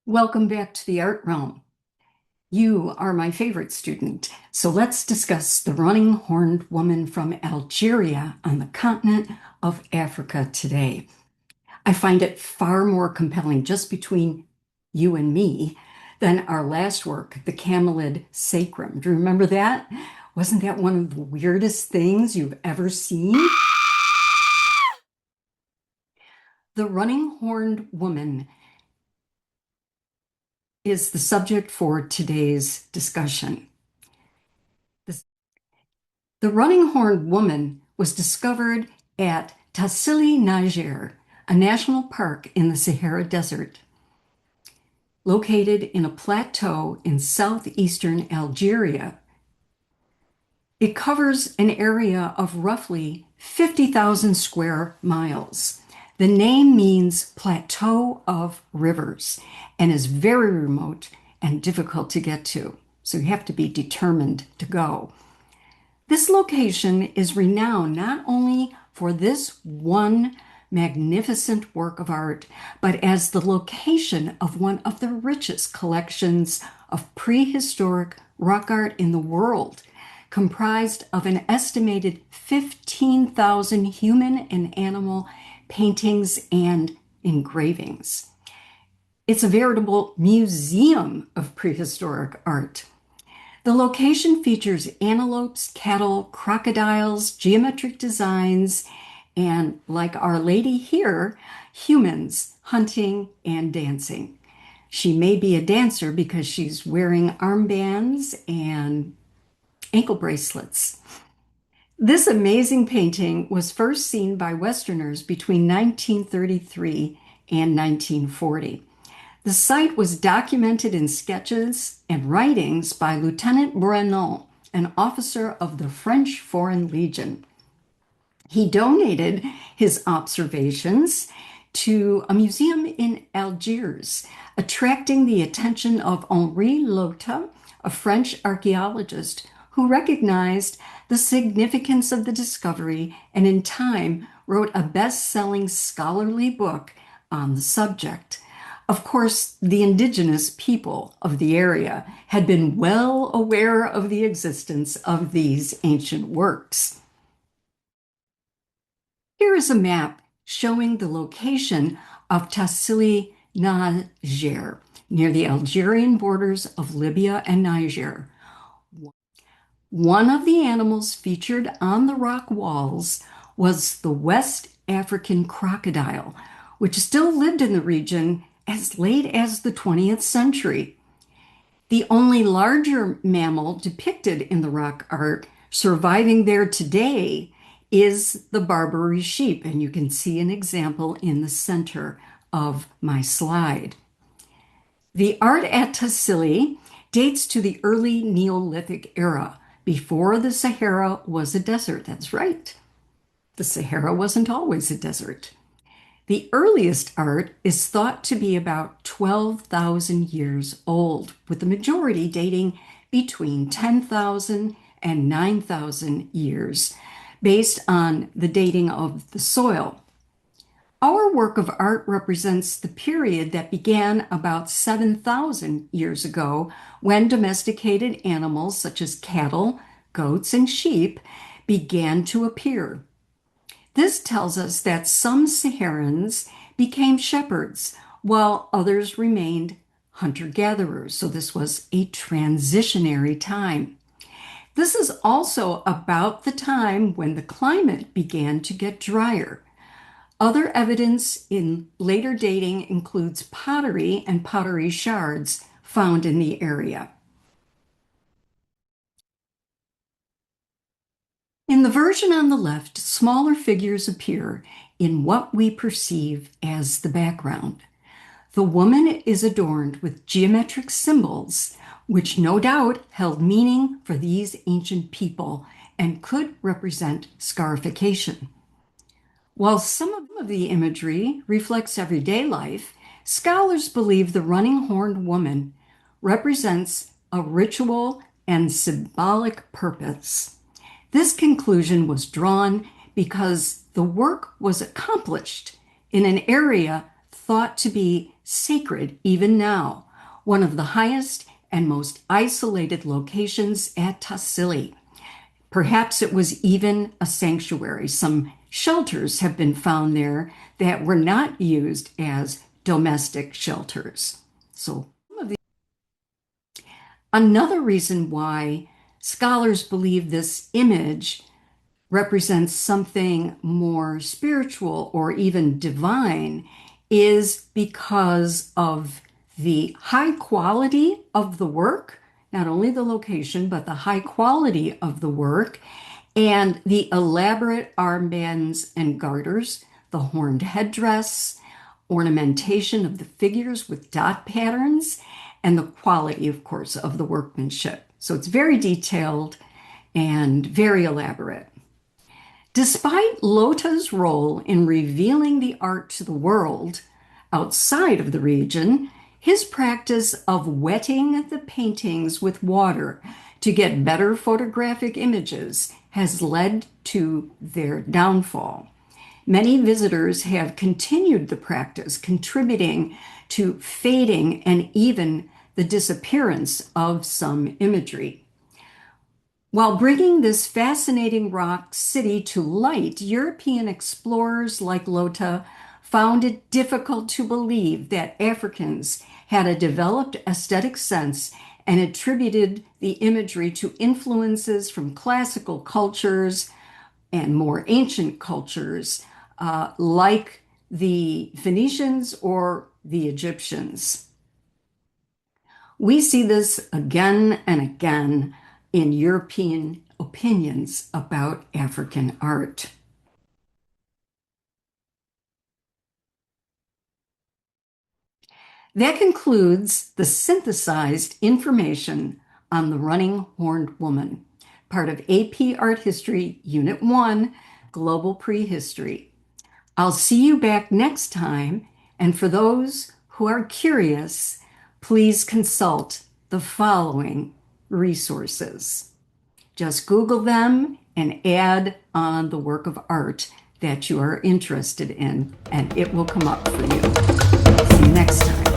Welcome back to the art realm. You are my favorite student, so let's discuss the running horned woman from Algeria on the continent of Africa today. I find it far more compelling just between you and me than our last work, the Camelid Sacrum. Do you remember that? Wasn't that one of the weirdest things you've ever seen? The running horned woman is the subject for today's discussion. The running horned woman was discovered at Tassili, Niger, a national park in the Sahara Desert, located in a plateau in southeastern Algeria. It covers an area of roughly 50,000 square miles. The name means plateau of rivers and is very remote and difficult to get to, so you have to be determined to go. This location is renowned not only for this one magnificent work of art, but as the location of one of the richest collections of prehistoric rock art in the world, comprised of an estimated 15,000 human and animal paintings and engravings. It's a veritable museum of prehistoric art. The location features antelopes, cattle, crocodiles, geometric designs, and, like Our Lady here, humans hunting and dancing. She may be a dancer because she's wearing armbands and ankle bracelets. This amazing painting was first seen by Westerners between 1933 and 1940. The site was documented in sketches and writings by Lieutenant Brenon, an officer of the French Foreign Legion. He donated his observations to a museum in Algiers, attracting the attention of Henri Lota, a French archaeologist who recognized the significance of the discovery and in time wrote a best-selling scholarly book on the subject. Of course, the indigenous people of the area had been well aware of the existence of these ancient works. Here is a map showing the location of Tassili, Niger, near the Algerian borders of Libya and Niger. One of the animals featured on the rock walls was the West African crocodile, which still lived in the region as late as the 20th century. The only larger mammal depicted in the rock art surviving there today is the Barbary sheep, and you can see an example in the center of my slide. The art at Tassili dates to the early Neolithic era, before the Sahara was a desert. That's right. The Sahara wasn't always a desert. The earliest art is thought to be about 12,000 years old, with the majority dating between 10,000 and 9,000 years, based on the dating of the soil. Our work of art represents the period that began about 7,000 years ago, when domesticated animals such as cattle, goats, and sheep began to appear. This tells us that some Saharans became shepherds, while others remained hunter-gatherers. So this was a transitionary time. This is also about the time when the climate began to get drier. Other evidence in later dating includes pottery and pottery shards found in the area. In the version on the left, smaller figures appear in what we perceive as the background. The woman is adorned with geometric symbols, which no doubt held meaning for these ancient people and could represent scarification. While some of the imagery reflects everyday life, scholars believe the running horned woman represents a ritual and symbolic purpose. This conclusion was drawn because the work was accomplished in an area thought to be sacred even now, one of the highest and most isolated locations at Tassili. Perhaps it was even a sanctuary. Some shelters have been found there that were not used as domestic shelters. So, another reason why scholars believe this image represents something more spiritual or even divine is because of the high quality of the work, not only the location, but the high quality of the work, and the elaborate armbands and garters, the horned headdress, ornamentation of the figures with dot patterns, and the quality, of course, of the workmanship. So it's very detailed and very elaborate. Despite Lota's role in revealing the art to the world outside of the region, his practice of wetting the paintings with water to get better photographic images has led to their downfall. Many visitors have continued the practice, contributing to fading and even the disappearance of some imagery. While bringing this fascinating rock city to light, European explorers like Lota found it difficult to believe that Africans had a developed aesthetic sense and attributed the imagery to influences from classical cultures and more ancient cultures like the Phoenicians or the Egyptians. We see this again and again in European opinions about African art. That concludes the synthesized information on the running horned woman, part of AP Art History, Unit 1, Global Prehistory. I'll see you back next time, and for those who are curious, please consult the following resources. Just Google them and add on the work of art that you are interested in, and it will come up for you. See you next time.